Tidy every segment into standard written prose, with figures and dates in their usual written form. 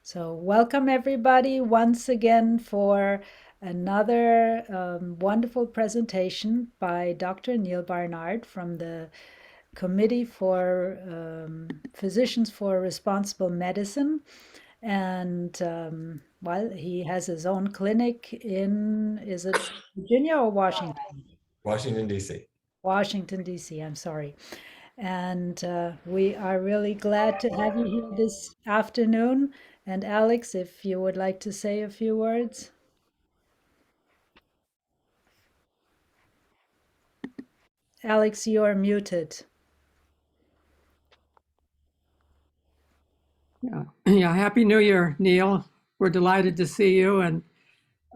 So, welcome everybody once again for another wonderful presentation by Dr. Neal Barnard from the Committee for Physicians for Responsible Medicine. And well, he has his own clinic in, is it Virginia or Washington? Washington, D.C. Washington, D.C., I'm sorry. And we are really glad to have you here this afternoon. And Alex, if you would like to say a few words. Alex, you are muted. Yeah, yeah. Happy New Year, Neal. We're delighted to see you and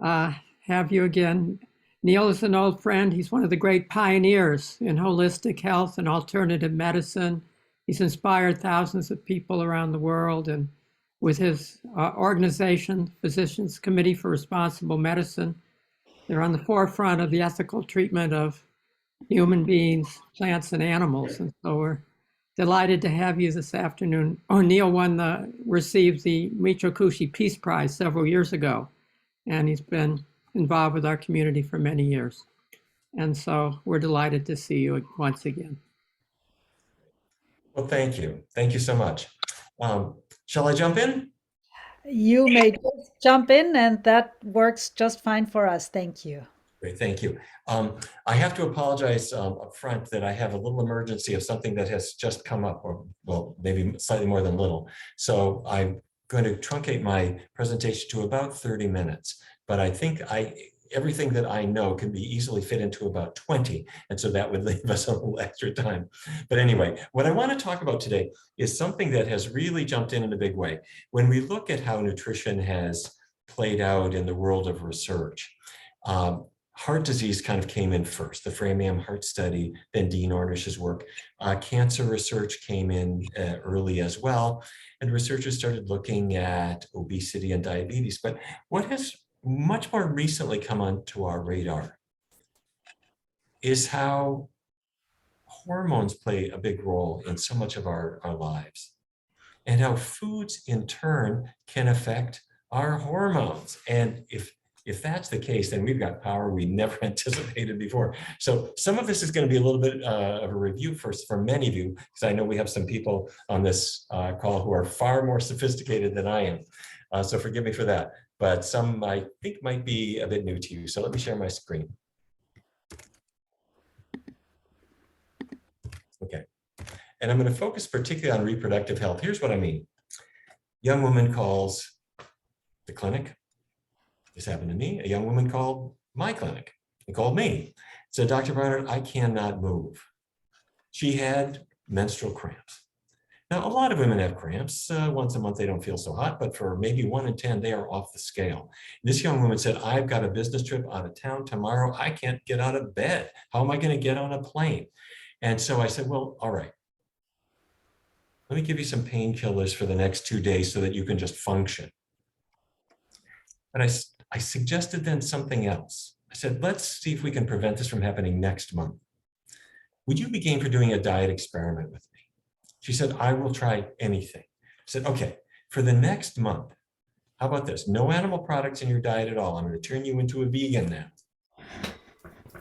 uh, have you again. Neal is an old friend. He's one of the great pioneers in holistic health and alternative medicine. He's inspired thousands of people around the world, and with his organization, Physicians Committee for Responsible Medicine, they're on the forefront of the ethical treatment of human beings, plants, and animals. And so we're delighted to have you this afternoon. O'Neill received the Michokushi Peace Prize several years ago, and he's been involved with our community for many years. And so we're delighted to see you once again. Well, thank you. Thank you so much. Shall I jump in? You may just jump in, and that works just fine for us. Thank you. Great, thank you. I have to apologize up front that I have a little emergency of something that has just come up, or well, maybe slightly more than little. So I'm going to truncate my presentation to about 30 minutes, but I think everything that I know can be easily fit into about 20. And so that would leave us a little extra time. But anyway, what I want to talk about today is something that has really jumped in a big way. When we look at how nutrition has played out in the world of research, heart disease kind of came in first, the Framingham Heart Study, then Dean Ornish's work. Cancer research came in early as well, and researchers started looking at obesity and diabetes. But what has much more recently come onto our radar is how hormones play a big role in so much of our lives, and how foods in turn can affect our hormones. And if that's the case, then we've got power we never anticipated before. So some of this is going to be a little bit of a review for many of you, because I know we have some people on this call who are far more sophisticated than I am. So forgive me for that. But some I think might be a bit new to you. So let me share my screen. Okay. And I'm going to focus particularly on reproductive health. Here's what I mean. Young woman calls the clinic. This happened to me. A young woman called my clinic and called me. Said, Dr. Barnard, I cannot move. She had menstrual cramps. Now, a lot of women have cramps. Once a month, they don't feel so hot, but for maybe 1 in 10, they are off the scale. This young woman said, I've got a business trip out of town tomorrow. I can't get out of bed. How am I going to get on a plane? And so I said, well, all right. Let me give you some painkillers for the next 2 days so that you can just function. And I suggested then something else. I said, let's see if we can prevent this from happening next month. Would you be game for doing a diet experiment with me? She said, I will try anything. I said, okay, for the next month, how about this? No animal products in your diet at all. I'm going to turn you into a vegan now.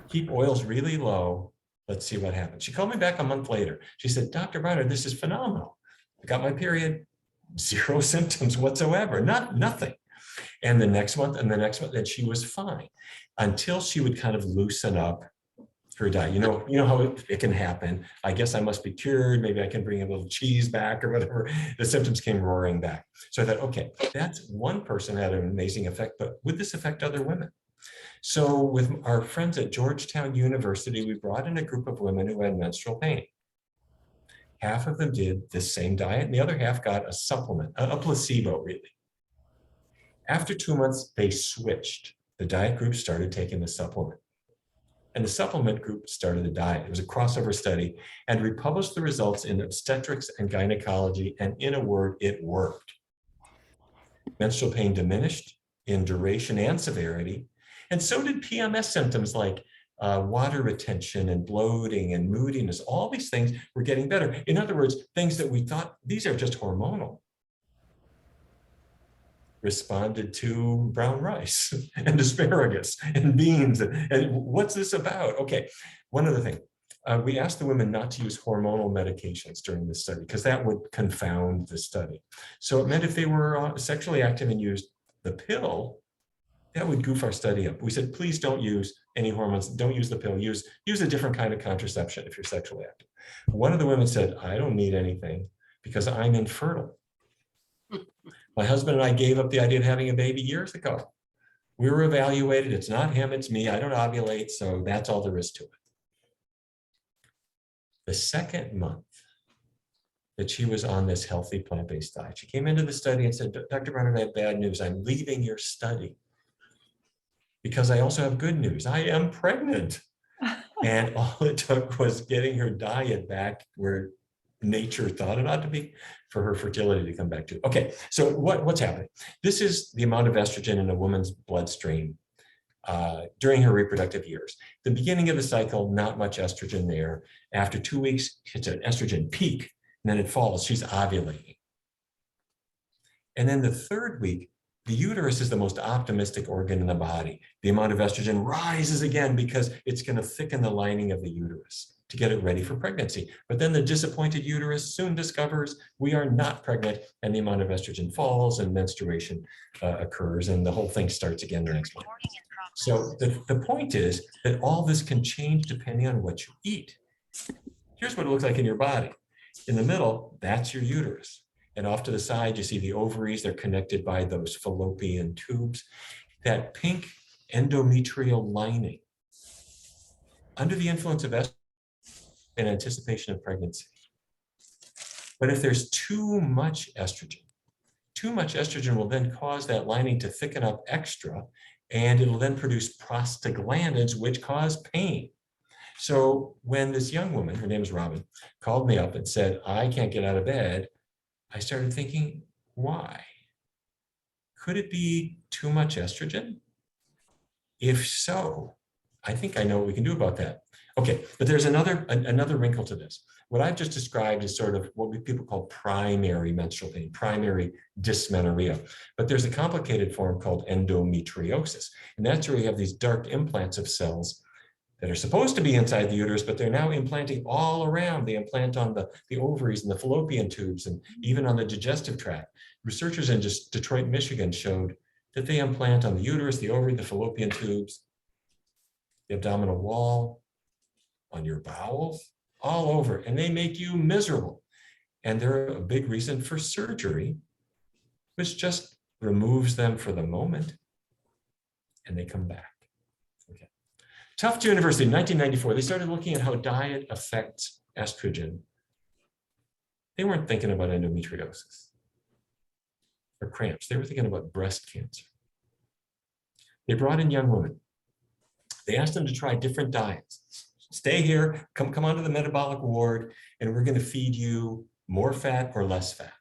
Keep oils really low. Let's see what happens. She called me back a month later. She said, Dr. Barnard, this is phenomenal. I got my period, 0 symptoms whatsoever, nothing. And the next month and the next month, and she was fine until she would kind of loosen up her diet. You know how it can happen. I guess I must be cured. Maybe I can bring a little cheese back or whatever. The symptoms came roaring back. So I thought, okay, that's one person had an amazing effect, but would this affect other women? So with our friends at Georgetown University, we brought in a group of women who had menstrual pain. Half of them did the same diet, and the other half got a supplement, a placebo really. After 2 months, they switched. The diet group started taking the supplement, and the supplement group started the diet. It was a crossover study, and we published the results in Obstetrics and Gynecology, and in a word, it worked. Menstrual pain diminished in duration and severity, and so did PMS symptoms like water retention and bloating and moodiness. All these things were getting better. In other words, things that we thought, these are just hormonal. responded to brown rice and asparagus and beans. And what's this about? Okay, one other thing. We asked the women not to use hormonal medications during this study because that would confound the study. So it meant if they were sexually active and used the pill, that would goof our study up. We said, please don't use any hormones. Don't use the pill. Use a different kind of contraception if you're sexually active. One of the women said, I don't need anything because I'm infertile. My husband and I gave up the idea of having a baby years ago. We were evaluated. It's not him, it's me. I don't ovulate, so that's all there is to it. The second month that she was on this healthy plant-based diet, she came into the study and said, Dr. Barnard, I have bad news. I'm leaving your study because I also have good news. I am pregnant. And all it took was getting her diet back where nature thought it ought to be for her fertility to come back to. Okay, so what's happening? This is the amount of estrogen in a woman's bloodstream during her reproductive years. The beginning of the cycle, not much estrogen there. After 2 weeks, it's an estrogen peak, and then it falls. She's ovulating. And then the third week, the uterus is the most optimistic organ in the body. The amount of estrogen rises again because it's going to thicken the lining of the uterus to get it ready for pregnancy. But then the disappointed uterus soon discovers we are not pregnant, and the amount of estrogen falls and menstruation occurs, and the whole thing starts again the next month. So the point is that all this can change depending on what you eat. Here's what it looks like in your body. In the middle, that's your uterus. And off to the side, you see the ovaries. They're connected by those fallopian tubes. That pink endometrial lining. Under the influence of estrogen, in anticipation of pregnancy. But if there's too much estrogen will then cause that lining to thicken up extra, and it'll then produce prostaglandins, which cause pain. So when this young woman, her name is Robin, called me up and said, I can't get out of bed, I started thinking, why? Could it be too much estrogen? If so, I think I know what we can do about that. Okay, but there's another wrinkle to this. What I've just described is sort of what people call primary menstrual pain, primary dysmenorrhea. But there's a complicated form called endometriosis. And that's where you have these dark implants of cells that are supposed to be inside the uterus, but they're now implanting all around. They implant on the ovaries and the fallopian tubes and even on the digestive tract. Researchers in Detroit, Michigan showed that they implant on the uterus, the ovary, the fallopian tubes, the abdominal wall, on your bowels, all over, and they make you miserable. And they're a big reason for surgery, which just removes them for the moment, and they come back. Okay. Tufts University, 1994, they started looking at how diet affects estrogen. They weren't thinking about endometriosis or cramps. They were thinking about breast cancer. They brought in young women. They asked them to try different diets. Stay here, come onto the metabolic ward, and we're going to feed you more fat or less fat,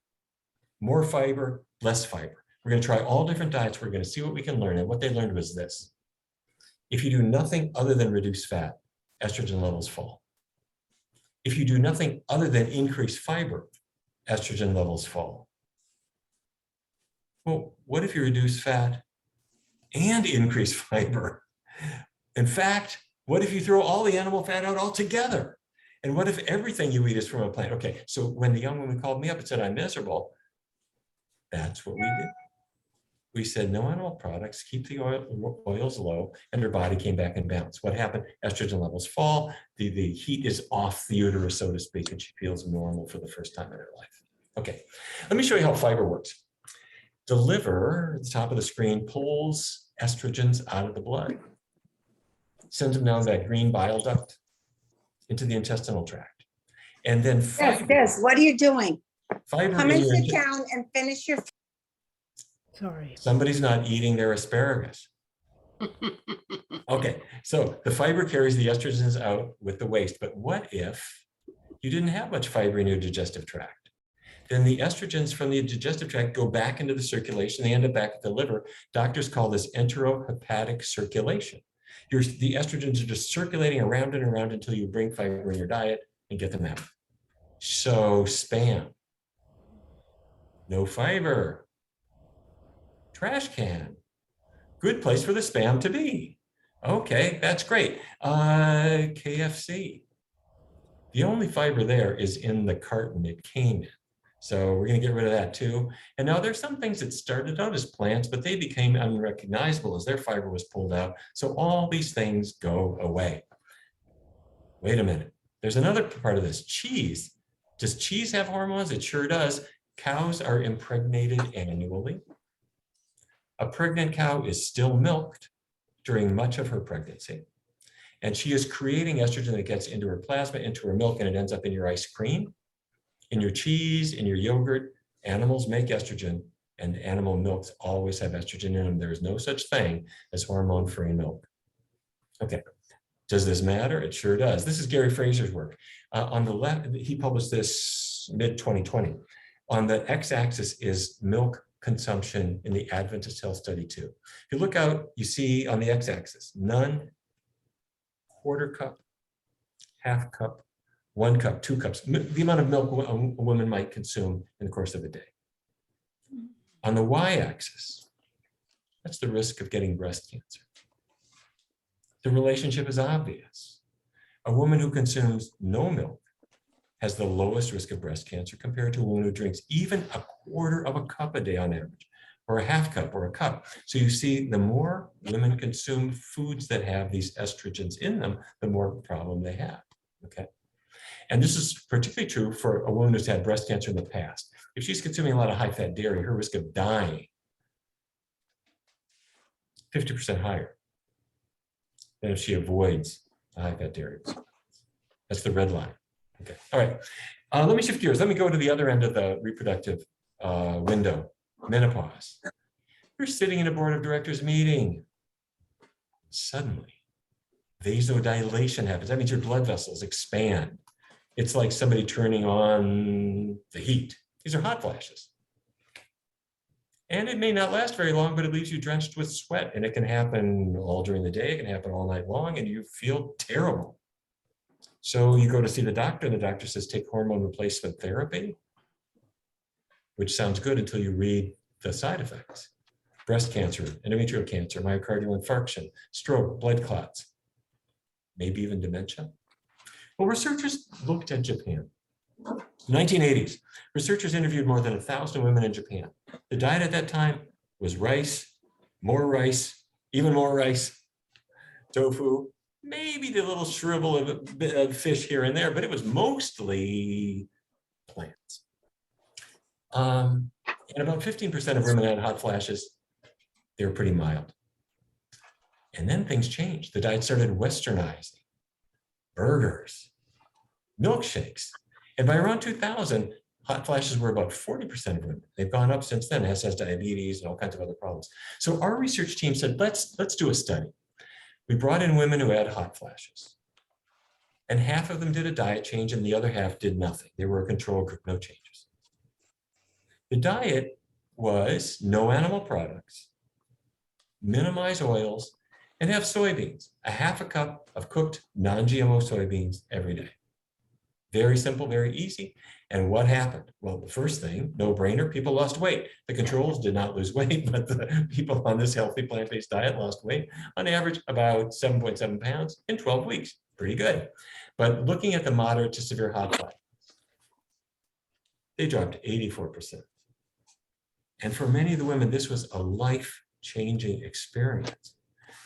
more fiber, less fiber. We're going to try all different diets. We're going to see what we can learn. And what they learned was this. If you do nothing other than reduce fat, estrogen levels fall. If you do nothing other than increase fiber, estrogen levels fall. Well, what if you reduce fat and increase fiber? In fact, what if you throw all the animal fat out altogether? And what if everything you eat is from a plant? Okay, so when the young woman called me up and said, I'm miserable, that's what we did. We said, no animal products, keep the oils low, and her body came back in balance. What happened? Estrogen levels fall, the heat is off the uterus, so to speak, and she feels normal for the first time in her life. Okay, let me show you how fiber works. The liver, at the top of the screen, pulls estrogens out of the blood, sends them down that green bile duct into the intestinal tract. And then fiber. Yes, what are you doing? Fiber Come and in your sit down and finish your. Sorry. Somebody's not eating their asparagus. Okay, so the fiber carries the estrogens out with the waste. But what if you didn't have much fiber in your digestive tract? Then the estrogens from the digestive tract go back into the circulation. They end up back at the liver. Doctors call this enterohepatic circulation. The estrogens are just circulating around and around until you bring fiber in your diet and get them out. So spam, no fiber. trash can. Good place for the spam to be. Okay, that's great. KFC. The only fiber there is in the carton it came in. So we're going to get rid of that too. And now there's some things that started out as plants, but they became unrecognizable as their fiber was pulled out. So all these things go away. Wait a minute. There's another part of this, cheese. Does cheese have hormones? It sure does. Cows are impregnated annually. A pregnant cow is still milked during much of her pregnancy. And she is creating estrogen that gets into her plasma, into her milk, and it ends up in your ice cream, in your cheese, in your yogurt. Animals make estrogen, and animal milks always have estrogen in them. There is no such thing as hormone-free milk. Okay. Does this matter? It sure does. This is Gary Fraser's work. On the left, he published this mid-2020. On the x-axis is milk consumption in the Adventist Health Study 2. If you look out, you see on the x-axis, none, quarter cup, half cup, 1 cup, 2 cups, the amount of milk a woman might consume in the course of a day. On the y-axis, that's the risk of getting breast cancer. The relationship is obvious. A woman who consumes no milk has the lowest risk of breast cancer compared to a woman who drinks even a quarter of a cup a day on average, or a half cup or a cup. So you see, the more women consume foods that have these estrogens in them, the more problem they have, okay? And this is particularly true for a woman who's had breast cancer in the past. If she's consuming a lot of high-fat dairy, her risk of dying 50% higher than if she avoids the high-fat dairy. That's the red line. Okay, all right. Let me shift gears. Let me go to the other end of the reproductive window, menopause. You're sitting in a board of directors meeting. Suddenly, vasodilation happens. That means your blood vessels expand. It's like somebody turning on the heat. These are hot flashes. And it may not last very long, but it leaves you drenched with sweat. And it can happen all during the day. It can happen all night long, and you feel terrible. So you go to see the doctor, and the doctor says, take hormone replacement therapy, which sounds good until you read the side effects. Breast cancer, endometrial cancer, myocardial infarction, stroke, blood clots, maybe even dementia. Well, researchers looked at Japan. 1980s, researchers interviewed more than 1,000 women in Japan. The diet at that time was rice, even more rice, tofu, maybe the little shrivel of fish here and there, but it was mostly plants. And about 15% of women had hot flashes. They were pretty mild. And then things changed. The diet started westernizing. Burgers, milkshakes. And by around 2000, hot flashes were about 40% of women. They've gone up since then. It has diabetes and all kinds of other problems. So our research team said, let's do a study. We brought in women who had hot flashes. And half of them did a diet change and the other half did nothing. They were a control group, no changes. The diet was no animal products, minimize oils, and have soybeans, a half a cup of cooked non-GMO soybeans every day. Very simple, very easy. And what happened? Well, the first thing, no brainer, people lost weight. The controls did not lose weight, but the people on this healthy plant-based diet lost weight, on average about 7.7 pounds in 12 weeks. Pretty good. But looking at the moderate to severe hot flashes, they dropped 84%. And for many of the women, this was a life-changing experience.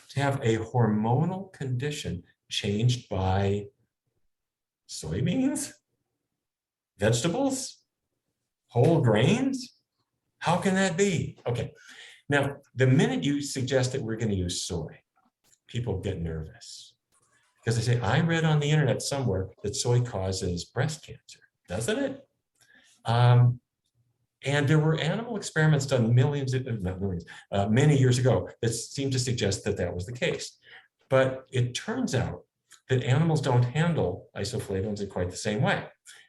To have a hormonal condition changed by soybeans, vegetables, whole grains? How can that be? Okay, now the minute you suggest that we're going to use soy, people get nervous because they say, I read on the internet somewhere that soy causes breast cancer, doesn't it? And there were animal experiments done many years ago that seemed to suggest that that was the case. But it turns out that animals don't handle isoflavones in quite the same way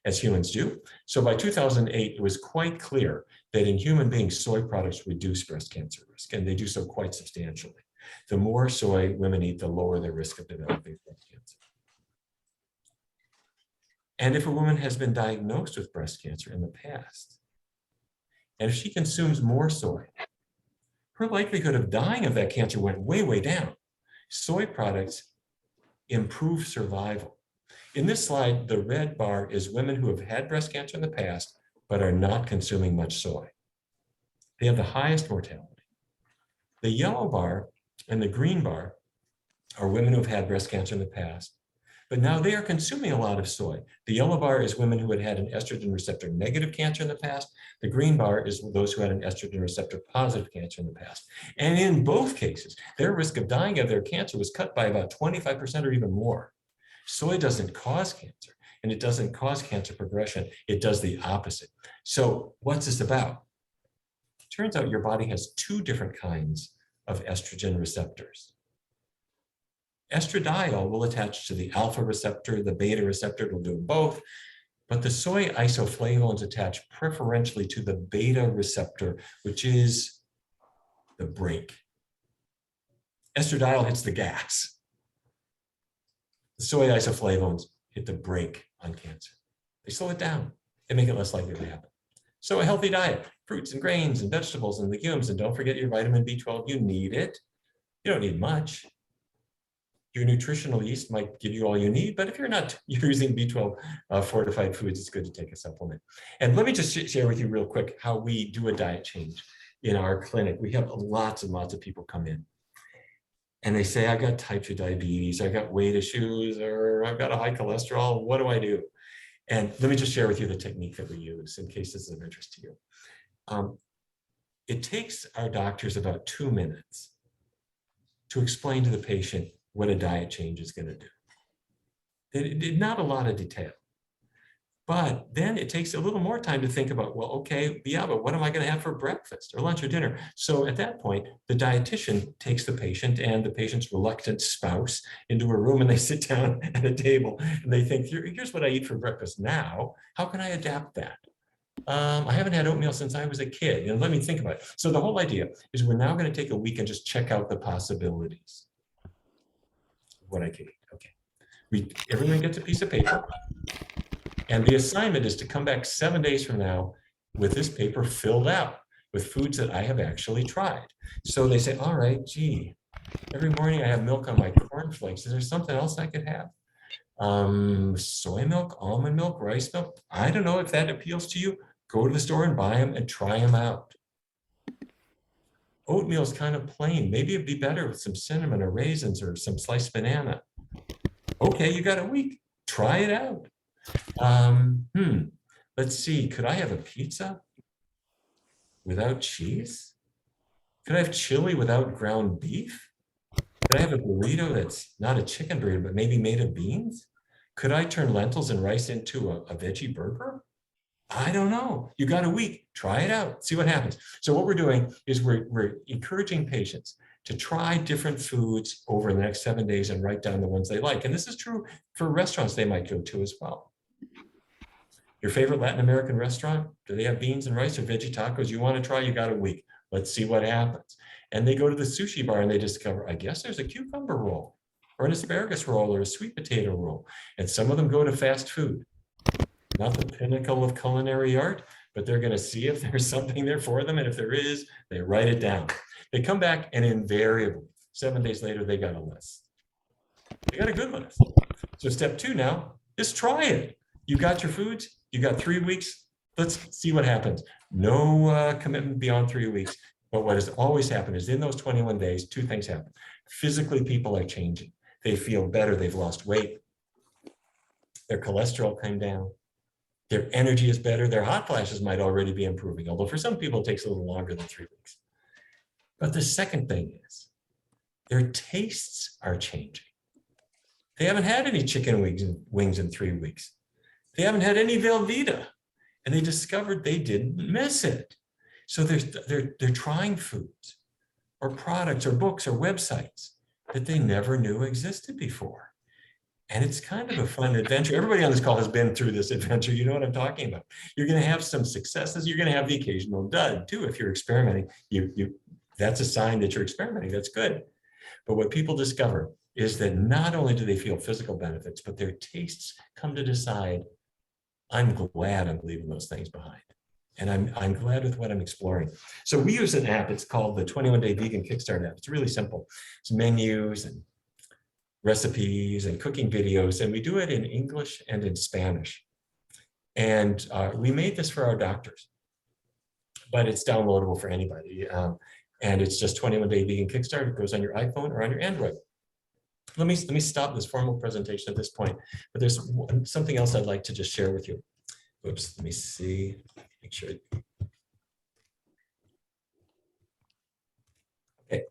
as humans do. So by 2008, it was quite clear that in human beings, soy products reduce breast cancer risk, and they do so quite substantially. The more soy women eat, the lower their risk of developing breast cancer. And if a woman has been diagnosed with breast cancer in the past, and if she consumes more soy, her likelihood of dying of that cancer went way, way down. Soy products improve survival. In this slide, the red bar is women who have had breast cancer in the past, but are not consuming much soy. They have the highest mortality. The yellow bar and the green bar are women who have had breast cancer in the past, but now they are consuming a lot of soy. The yellow bar is women who had had an estrogen receptor negative cancer in the past. The green bar is those who had an estrogen receptor positive cancer in the past. And in both cases, their risk of dying of their cancer was cut by about 25% or even more. Soy doesn't cause cancer, and it doesn't cause cancer progression. It does the opposite. So what's this about? Turns out your body has two different kinds of estrogen receptors. Estradiol will attach to the alpha receptor, the beta receptor, it will do both, but the soy isoflavones attach preferentially to the beta receptor, which is the brake. Estradiol hits the gas. The soy isoflavones hit the brake on cancer. They slow it down. They make it less likely to happen. So a healthy diet, fruits and grains and vegetables and legumes, and don't forget your vitamin B12, you need it. You don't need much. Your nutritional yeast might give you all you need, but if you're using B12 fortified foods, it's good to take a supplement. And let me just share with you real quick how we do a diet change in our clinic. We have lots and lots of people come in and they say, I got type 2 diabetes, I got weight issues, or I've got a high cholesterol, what do I do? And let me just share with you the technique that we use in case this is of interest to you. It takes our doctors about 2 minutes to explain to the patient what a diet change is going to do. Not a lot of detail, but then it takes a little more time to think about, well, okay, yeah, but what am I going to have for breakfast or lunch or dinner? So at that point, the dietitian takes the patient and the patient's reluctant spouse into a room, and they sit down at a table and they think, here's what I eat for breakfast now. How can I adapt that? I haven't had oatmeal since I was a kid. Let me think about it. So the whole idea is we're now going to take a week and just check out the possibilities. What I can eat. Okay. Everyone gets a piece of paper, and the assignment is to come back 7 days from now with this paper filled out with foods that I have actually tried. So they say, all right, gee, every morning I have milk on my cornflakes. Is there something else I could have? Soy milk, almond milk, rice milk. I don't know if that appeals to you. Go to the store and buy them and try them out. Oatmeal is kind of plain. Maybe it'd be better with some cinnamon or raisins or some sliced banana. Okay, you got a week. Try it out. Let's see. Could I have a pizza without cheese? Could I have chili without ground beef? Could I have a burrito that's not a chicken burrito, but maybe made of beans? Could I turn lentils and rice into a veggie burger? I don't know. You got a week. Try it out. See what happens. So what we're doing is we're encouraging patients to try different foods over the next 7 days and write down the ones they like. And this is true for restaurants they might go to as well. Your favorite Latin American restaurant, do they have beans and rice or veggie tacos you want to try? You got a week. Let's see what happens. And they go to the sushi bar and they discover, I guess there's a cucumber roll or an asparagus roll or a sweet potato roll. And some of them go to fast food. Not the pinnacle of culinary art, but they're going to see if there's something there for them. And if there is, they write it down. They come back and invariably, 7 days later, they got a list. They got a good list. So step 2 now is try it. You got your foods. You got 3 weeks. Let's see what happens. No commitment beyond 3 weeks. But what has always happened is in those 21 days, 2 things happen. Physically, people are changing. They feel better. They've lost weight. Their cholesterol came down. Their energy is better. Their hot flashes might already be improving, although for some people it takes a little longer than 3 weeks. But the second thing is their tastes are changing. They haven't had any chicken wings in 3 weeks. They haven't had any Velveeta, and they discovered they didn't miss it. So they're trying foods or products or books or websites that they never knew existed before. And it's kind of a fun adventure. Everybody on this call has been through this adventure. You know what I'm talking about. You're going to have some successes. You're going to have the occasional dud too. If you're experimenting, that's a sign that you're experimenting. That's good. But what people discover is that not only do they feel physical benefits, but their tastes come to decide, I'm glad I'm leaving those things behind. And I'm glad with what I'm exploring. So we use an app. It's called the 21-Day Vegan Kickstart app. It's really simple. It's menus and recipes and cooking videos, and we do it in English and in Spanish. And we made this for our doctors, but it's downloadable for anybody. And it's just 21-Day Vegan Kickstart. It goes on your iPhone or on your Android. Let me stop this formal presentation at this point, but there's something else I'd like to just share with you. Oops, let me see, make sure. Okay.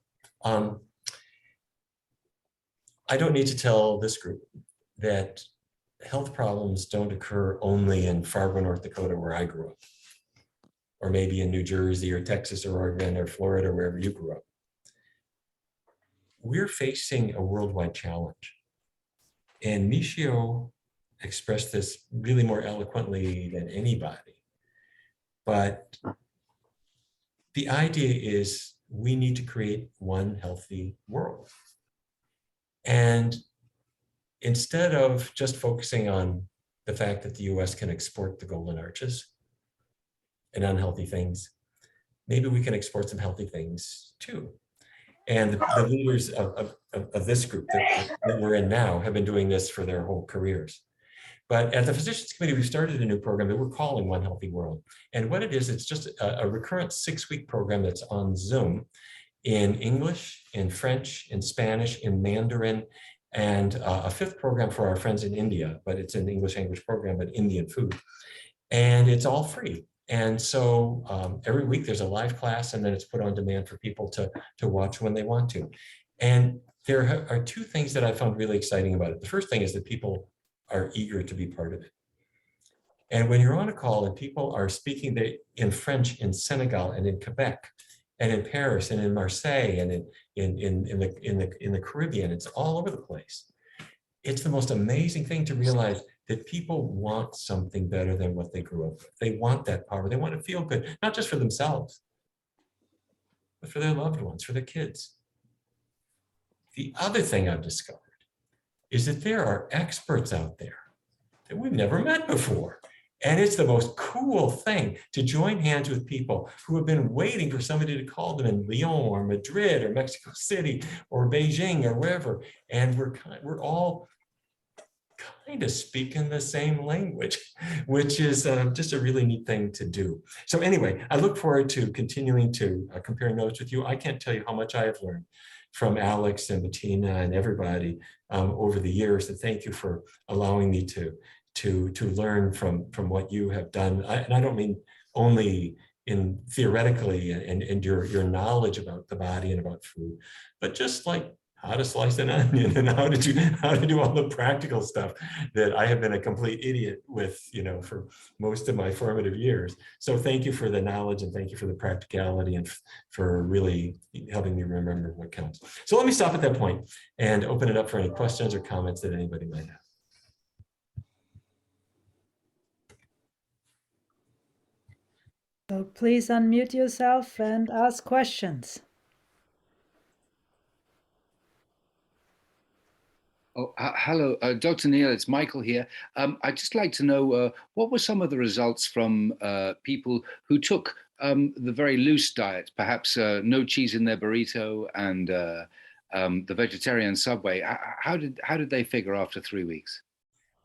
I don't need to tell this group that health problems don't occur only in Fargo, North Dakota, where I grew up, or maybe in New Jersey or Texas or Oregon or Florida, or wherever you grew up. We're facing a worldwide challenge. And Michio expressed this really more eloquently than anybody. But the idea is we need to create one healthy world. And instead of just focusing on the fact that the US can export the golden arches and unhealthy things, maybe we can export some healthy things too. And the leaders of this group that we're in now have been doing this for their whole careers. But at the Physicians Committee, we've started a new program that we're calling One Healthy World. And what it is, it's just a recurrent 6-week program that's on Zoom in English, in French, in Spanish, in Mandarin, and a 5th program for our friends in India, but it's an English language program, but Indian food. And it's all free. And so every week there's a live class, and then it's put on demand for people to watch when they want to. And there are 2 things that I found really exciting about it. The first thing is that people are eager to be part of it. And when you're on a call and people are speaking in French in Senegal and in Quebec and in Paris and in Marseille and in the Caribbean, it's all over the place. It's the most amazing thing to realize that people want something better than what they grew up with. They want that power. They want to feel good, not just for themselves, but for their loved ones, for their kids. The other thing I've discovered is that there are experts out there that we've never met before. And it's the most cool thing to join hands with people who have been waiting for somebody to call them in Lyon or Madrid or Mexico City or Beijing or wherever. And we're all kind of speaking the same language, which is just a really neat thing to do. So anyway, I look forward to continuing to compare notes with you. I can't tell you how much I have learned from Alex and Bettina and everybody over the years. And thank you for allowing me to learn from what you have done. And I don't mean only in theoretically and your knowledge about the body and about food, but just like how to slice an onion and how to do all the practical stuff that I have been a complete idiot with, for most of my formative years. So thank you for the knowledge, and thank you for the practicality, and for really helping me remember what counts. So let me stop at that point and open it up for any questions or comments that anybody might have. So please unmute yourself and ask questions. Oh, hello, Dr. Neal, it's Michael here. I'd just like to know what were some of the results from people who took the very loose diet, perhaps no cheese in their burrito and the vegetarian Subway. How did they figure after 3 weeks?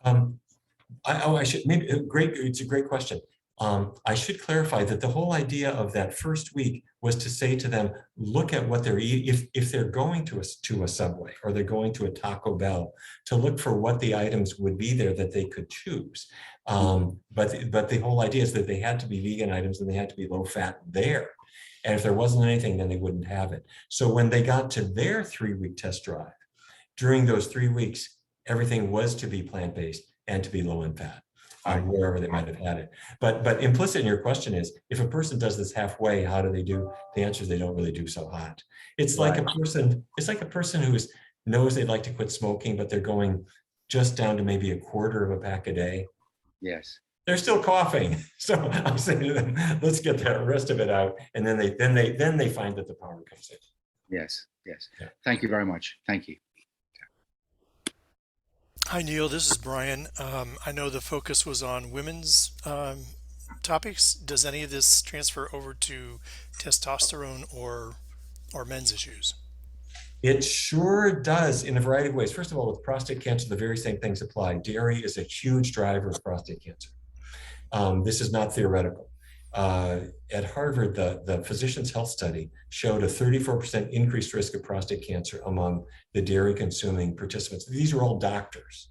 I should maybe it's a great question. I should clarify that the whole idea of that first week was to say to them, look at what they're eating. If they're going to a Subway or they're going to a Taco Bell, to look for what the items would be there that they could choose. But the whole idea is that they had to be vegan items and they had to be low fat there. And if there wasn't anything, then they wouldn't have it. So when they got to their 3-week test drive, during those 3 weeks, everything was to be plant-based and to be low in fat. Wherever they might have had it. But implicit in your question is, if a person does this halfway, how do they do? The answer is they don't really do so hot. It's like a person who knows they'd like to quit smoking, but they're going just down to maybe a quarter of a pack a day. Yes. They're still coughing. So I'm saying to them, let's get the rest of it out. And then they find that the power comes in. Yes. Yeah. Thank you very much. Thank you. Hi, Neal. This is Brian. I know the focus was on women's topics, does any of this transfer over to testosterone or men's issues? It sure does in a variety of ways. First of all, with prostate cancer, the very same things apply. Dairy is a huge driver of prostate cancer. This is not theoretical. At Harvard, the Physicians' Health Study showed a 34% increased risk of prostate cancer among the dairy consuming participants. These are all doctors,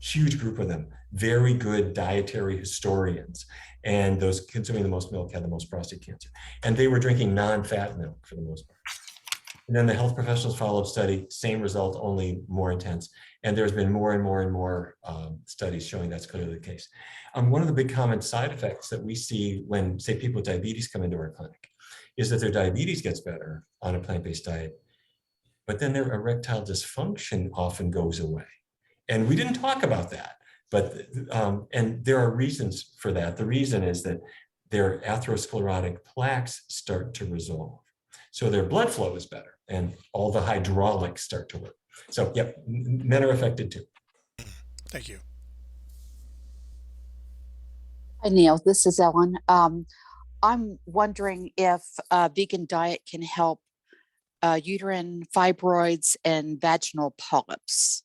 huge group of them, very good dietary historians. And those consuming the most milk had the most prostate cancer. And they were drinking non-fat milk for the most part. And then the Health Professionals Follow-Up Study, same result, only more intense. And there's been more and more and more studies showing that's clearly the case. One of the big common side effects that we see when, say, people with diabetes come into our clinic is that their diabetes gets better on a plant-based diet, but then their erectile dysfunction often goes away. And we didn't talk about that, but and there are reasons for that. The reason is that their atherosclerotic plaques start to resolve. So their blood flow is better and all the hydraulics start to work. So yep, men are affected too. Thank you. Hi, Neal. This is Ellen. I'm wondering if a vegan diet can help uterine fibroids and vaginal polyps.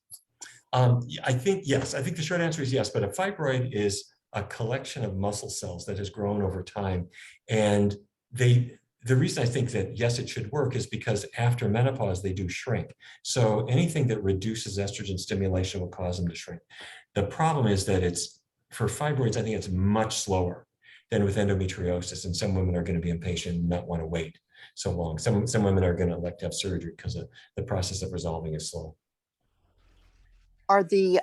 I think yes. I think the short answer is yes, but a fibroid is a collection of muscle cells that has grown over time. And the reason I think that yes, it should work is because after menopause, they do shrink. So anything that reduces estrogen stimulation will cause them to shrink. The problem is that for fibroids, I think it's much slower than with endometriosis. And some women are going to be impatient and not want to wait so long. Some women are going to elect to have surgery because the process of resolving is slow. Are the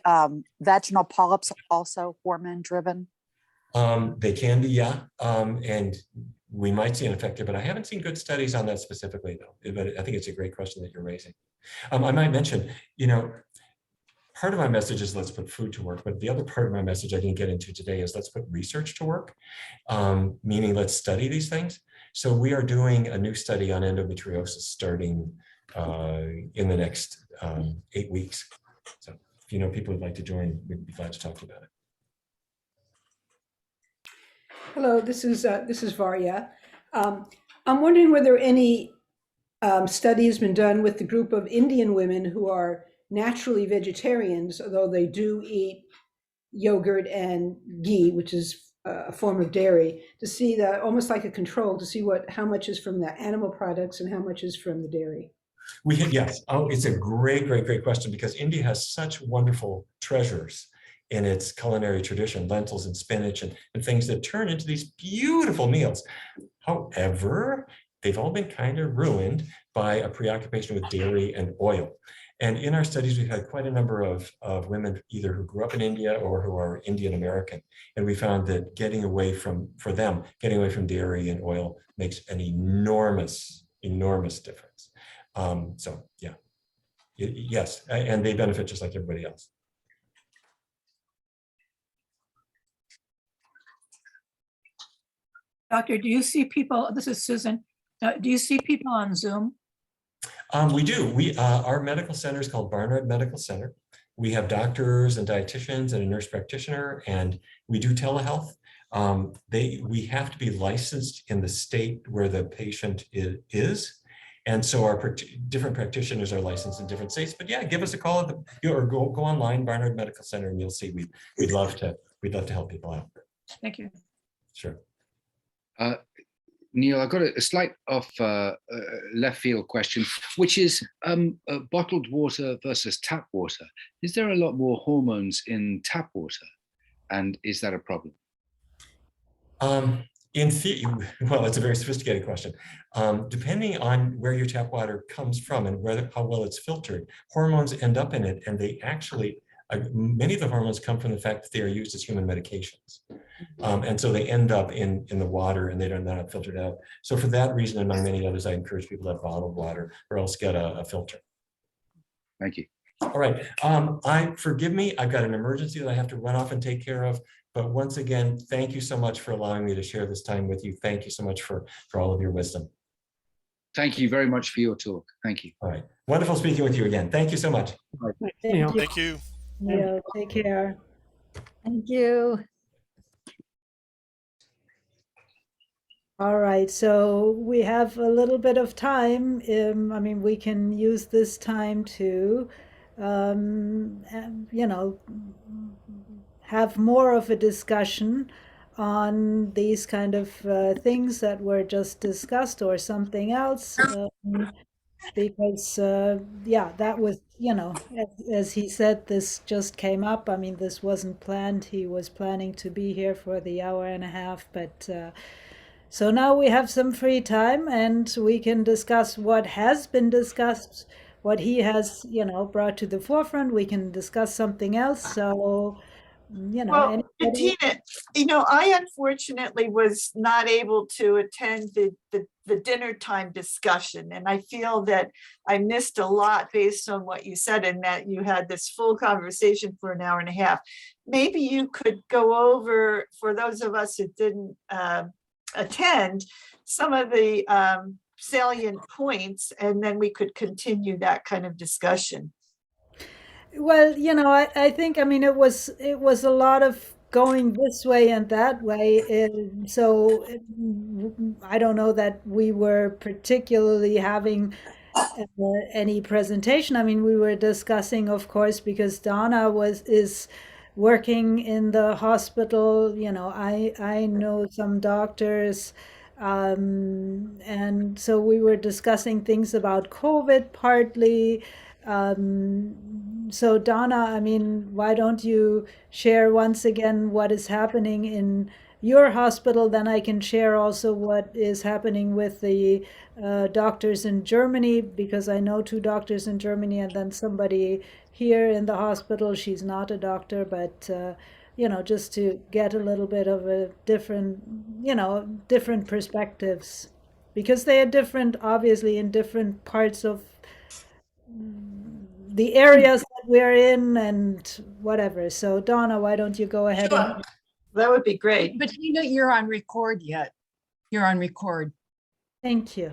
vaginal polyps also hormone driven? They can be, yeah. And we might see an effect there, but I haven't seen good studies on that specifically, though. But I think it's a great question that you're raising. I might mention, part of my message is let's put food to work, but the other part of my message I didn't get into today is let's put research to work, meaning let's study these things. So we are doing a new study on endometriosis starting in the next 8 weeks. So if you know people who'd like to join, we'd be glad to talk to you about it. Hello, this is Varya. I'm wondering whether any study has been done with the group of Indian women who are naturally vegetarians, although they do eat yogurt and ghee, which is a form of dairy, to see that almost like a control, to see how much is from the animal products and how much is from the dairy. Yes. Oh, it's a great question because India has such wonderful treasures in its culinary tradition, lentils and spinach and things that turn into these beautiful meals. However, they've all been kind of ruined by a preoccupation with dairy and oil. And in our studies, we've had quite a number of women either who grew up in India or who are Indian American. And we found that getting away from dairy and oil makes an enormous difference. So yeah, yes, and they benefit just like everybody else. Doctor, do you see people, this is Susan, do you see people on Zoom? We do. Our medical center is called Barnard Medical Center. We have doctors and dietitians and a nurse practitioner, and we do telehealth. We have to be licensed in the state where the patient is. And so our different practitioners are licensed in different states. But yeah, give us a call or go online, Barnard Medical Center, and you'll see we'd love to help people out. Thank you. Sure. Neal, I've got a slight off left field question, which is bottled water versus tap water. Is there a lot more hormones in tap water? And is that a problem? In theory, well, it's a very sophisticated question. Depending on where your tap water comes from and how well it's filtered, hormones end up in it, and they actually, many of the hormones come from the fact that they are used as human medications. And so they end up in the water and they're not filtered out. So for that reason, among many others, I encourage people to have bottled water or else get a filter. Thank you. All right. Forgive me, I've got an emergency that I have to run off and take care of. But once again, thank you so much for allowing me to share this time with you. Thank you so much for all of your wisdom. Thank you very much for your talk. Thank you. All right. Wonderful speaking with you again. Thank you so much. Thank you. Neal, take care. Thank you. All right, so we have a little bit of time. I mean, we can use this time to, you know, have more of a discussion on these kind of things that were just discussed or something else. Because, yeah, that was, you know, as he said, this just came up. I mean, this wasn't planned. He was planning to be here for the hour and a half, but so now we have some free time and we can discuss what has been discussed, what he has, you know, brought to the forefront. We can discuss something else. So, you know, Well, anybody? Bettina, I unfortunately was not able to attend the dinner time discussion. And I feel that I missed a lot based on what you said, and that you had this full conversation for an hour and a half. Maybe you could go over, for those of us who didn't attend, some of the salient points, and then we could continue that kind of discussion. Well, you know, I think, I mean, it was a lot of going this way and that way. So I don't know that we were particularly having any presentation. I mean, we were discussing, of course, because Donna is working in the hospital. You know, I know some doctors, and so we were discussing things about COVID partly. So Donna, I mean, why don't you share once again what is happening in your hospital? Then I can share also what is happening with the doctors in Germany, because I know two doctors in Germany, and then somebody here in the hospital. She's not a doctor, but you know, just to get a little bit of a different, you know, different perspectives, because they are different, obviously, in different parts of the areas that we're in and whatever. So Donna, why don't you go ahead and That would be great. Bettina, you're on record yet. You're on record. thank you.